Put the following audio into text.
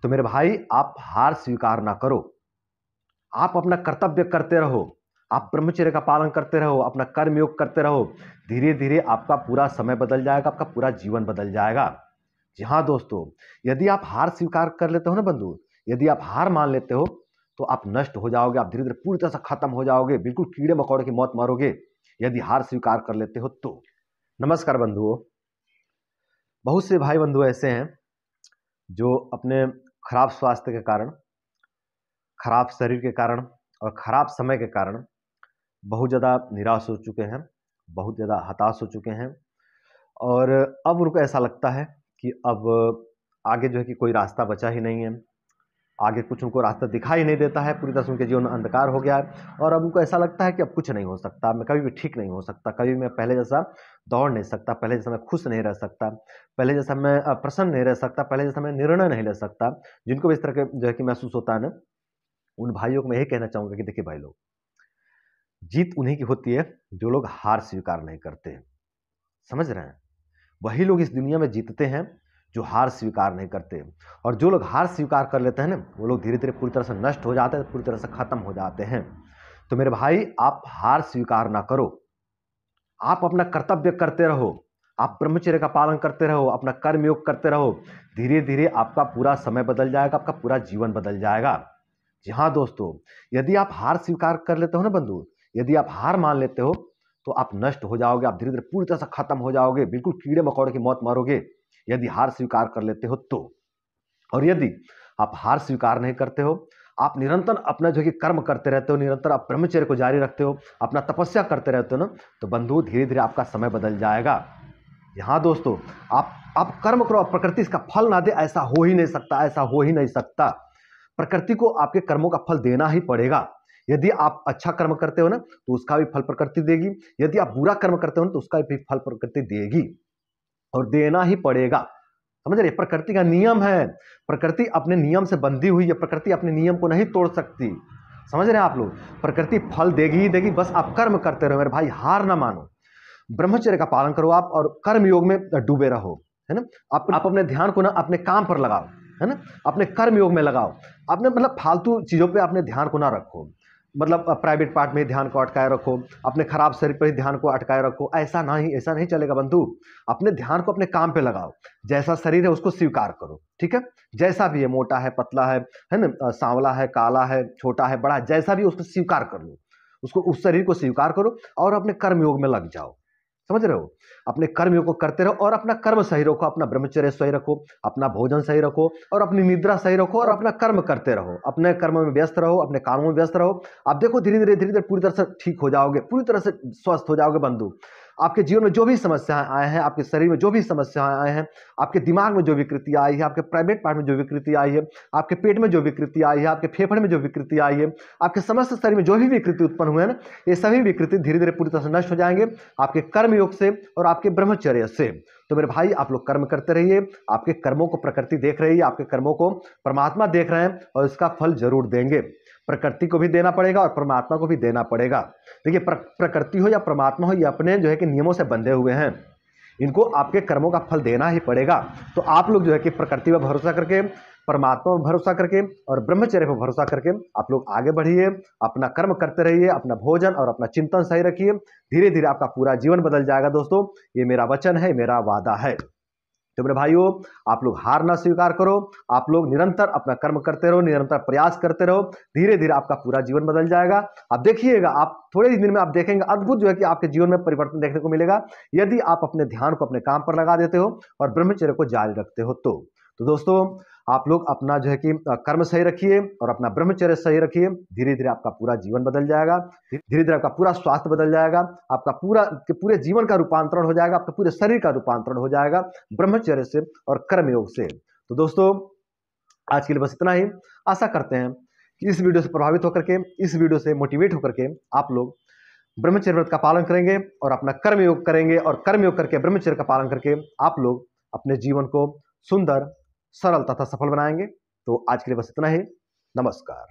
तो मेरे भाई, आप हार स्वीकार ना करो। आप अपना कर्तव्य करते रहो, आप ब्रह्मचर्य का पालन करते रहो, अपना कर्म योग करते रहो। धीरे धीरे आपका पूरा समय बदल जाएगा, आपका पूरा जीवन बदल जाएगा। जी हाँ दोस्तों, यदि आप हार स्वीकार कर लेते हो ना बंधु, यदि आप हार मान लेते हो तो आप नष्ट हो जाओगे, आप धीरे धीरे पूरी तरह से खत्म हो जाओगे, बिल्कुल कीड़े मकोड़े की मौत मारोगे यदि हार स्वीकार कर लेते हो तो। नमस्कार बंधुओं। बहुत से भाई बंधु ऐसे हैं जो अपने खराब स्वास्थ्य के कारण, खराब शरीर के कारण और खराब समय के कारण बहुत ज़्यादा निराश हो चुके हैं, बहुत ज़्यादा हताश हो चुके हैं। और अब उनको ऐसा लगता है कि अब आगे जो है कि कोई रास्ता बचा ही नहीं है, आगे कुछ उनको रास्ता दिखाई नहीं देता है, पूरी तरह से उनके जीवन में अंधकार हो गया है। और अब उनको ऐसा लगता है कि अब कुछ नहीं हो सकता, मैं कभी भी ठीक नहीं हो सकता, कभी मैं पहले जैसा दौड़ नहीं सकता, पहले जैसा मैं खुश नहीं रह सकता, पहले जैसा मैं प्रसन्न नहीं रह सकता, पहले जैसा मैं निर्णय नहीं ले सकता। जिनको भी इस तरह के जो है कि महसूस होता है ना, उन भाइयों को मैं यही कहना चाहूँगा कि देखिए भाई लोग, जीत उन्हीं की होती है जो लोग हार स्वीकार नहीं करते। समझ रहे हैं? वही लोग इस दुनिया में जीतते हैं जो हार स्वीकार नहीं करते। और जो लोग हार स्वीकार कर लेते हैं ना, वो लोग धीरे धीरे पूरी तरह से नष्ट हो जाते हैं, पूरी तरह से खत्म हो जाते हैं। तो मेरे भाई, आप हार स्वीकार ना करो, आप अपना कर्तव्य करते रहो, आप ब्रह्मचर्य का पालन करते रहो, अपना कर्म योग करते रहो। धीरे धीरे आपका पूरा समय बदल जाएगा, आपका पूरा जीवन बदल जाएगा। जी हाँ दोस्तों, यदि आप हार स्वीकार कर लेते हो ना बंधु, यदि आप हार मान लेते हो तो आप नष्ट हो जाओगे, आप धीरे धीरे पूरी तरह से खत्म हो जाओगे, बिल्कुल कीड़े मकोड़े की मौत मारोगे यदि हार स्वीकार कर लेते हो तो। और यदि आप हार स्वीकार नहीं करते हो, आप निरंतर अपना जो कि कर्म करते रहते हो, निरंतर आप ब्रह्मचर्य को जारी रखते हो, अपना तपस्या करते रहते हो ना, तो बंधु धीरे धीरे आपका समय बदल जाएगा। हाँ दोस्तों, आप कर्म करो, प्रकृति इसका फल ना दे, ऐसा हो ही नहीं सकता, ऐसा हो ही नहीं सकता। प्रकृति को आपके कर्मों का फल देना ही पड़ेगा। यदि आप अच्छा कर्म करते हो ना, तो उसका भी फल प्रकृति देगी, यदि आप बुरा कर्म करते हो ना, तो उसका भी फल प्रकृति देगी, और देना ही पड़ेगा। समझ रहे? प्रकृति का नियम है, प्रकृति अपने नियम से बंधी हुई है, प्रकृति अपने नियम को नहीं तोड़ सकती। समझ रहे हैं आप लोग? प्रकृति फल देगी ही देगी, बस आप कर्म करते रहो मेरे भाई, हार ना मानो। ब्रह्मचर्य का पालन करो आप, और कर्म योग में डूबे रहो, है ना। आप अपने ध्यान को ना अपने काम पर लगाओ, है ना, अपने कर्म योग में लगाओ। आपने मतलब फालतू चीजों पे अपने ध्यान को ना रखो, मतलब प्राइवेट पार्ट में ध्यान को अटकाए रखो, अपने खराब शरीर पर ही ध्यान को अटकाए रखो, ऐसा नहीं चलेगा बंधु। अपने ध्यान को अपने काम पे लगाओ। जैसा शरीर है उसको स्वीकार करो, ठीक है, जैसा भी है, मोटा है, पतला है ना, सांवला है, काला है, छोटा है, बड़ा है, जैसा भी उसको स्वीकार कर लो, उसको, उस शरीर को स्वीकार करो और अपने कर्म योग में लग जाओ। समझ रहे हो? अपने कर्म योग को करते रहो, और अपना कर्म सही रखो, अपना ब्रह्मचर्य सही रखो, अपना भोजन सही रखो, और अपनी निद्रा सही रखो, और अपना कर्म करते रहो, अपने कर्म में व्यस्त रहो, अपने कामों में व्यस्त रहो। आप देखो धीरे धीरे पूरी तरह से ठीक हो जाओगे, पूरी तरह से स्वस्थ हो जाओगे बंधु। आपके जीवन में जो भी समस्याएं आए हैं, आपके शरीर में जो भी समस्याएं आए हैं, आपके दिमाग में जो विकृति आई है, आपके प्राइवेट पार्ट में जो विकृति आई है, आपके पेट में जो विकृति आई है, आपके फेफड़े में जो विकृति आई है, आपके समस्त शरीर में जो भी विकृति उत्पन्न हुए हैं ना, ये सभी विकृति धीरे धीरे पूरी तरह से नष्ट हो जाएंगे आपके कर्म योग से और आपके ब्रह्मचर्य से। तो मेरे भाई, आप लोग कर्म करते रहिए, आपके कर्मों को प्रकृति देख रही है, आपके कर्मों को परमात्मा देख रहे हैं, और इसका फल जरूर देंगे। प्रकृति को भी देना पड़ेगा और परमात्मा को भी देना पड़ेगा। देखिए, प्रकृति हो या परमात्मा हो, ये अपने जो है कि नियमों से बंधे हुए हैं, इनको आपके कर्मों का फल देना ही पड़ेगा। तो आप लोग जो है कि प्रकृति पर भरोसा करके, परमात्मा पर भरोसा करके और ब्रह्मचर्य पर भरोसा करके आप लोग आगे बढ़िए, अपना कर्म करते रहिए, अपना भोजन और अपना चिंतन सही रखिए। धीरे धीरे आपका पूरा जीवन बदल जाएगा दोस्तों, ये मेरा वचन है, मेरा वादा है। तो मेरे भाइयों, आप लोग हार ना स्वीकार करो, आप लोग निरंतर अपना कर्म करते रहो, निरंतर प्रयास करते रहो। धीरे धीरे आपका पूरा जीवन बदल जाएगा। आप देखिएगा, आप थोड़े ही दिन में आप देखेंगे अद्भुत जो है कि आपके जीवन में परिवर्तन देखने को मिलेगा, यदि आप अपने ध्यान को अपने काम पर लगा देते हो और ब्रह्मचर्य को जारी रखते हो तो दोस्तों, आप लोग अपना जो है कि कर्म सही रखिए और अपना ब्रह्मचर्य सही रखिए। धीरे धीरे आपका पूरा जीवन बदल जाएगा, धीरे धीरे आपका पूरा स्वास्थ्य बदल जाएगा, आपका पूरे जीवन का रूपांतरण हो जाएगा, आपका पूरे शरीर का रूपांतरण हो जाएगा ब्रह्मचर्य से और कर्म योग से। तो दोस्तों, आज के लिए बस इतना ही। आशा करते हैं कि इस वीडियो से प्रभावित होकर के, इस वीडियो से मोटिवेट होकर के आप लोग ब्रह्मचर्य व्रत का पालन करेंगे और अपना कर्म योग करेंगे, और कर्म योग करके ब्रह्मचर्य का पालन करके आप लोग अपने जीवन को सुंदर, सरल तथा सफल बनाएंगे। तो आज के लिए बस इतना ही। नमस्कार।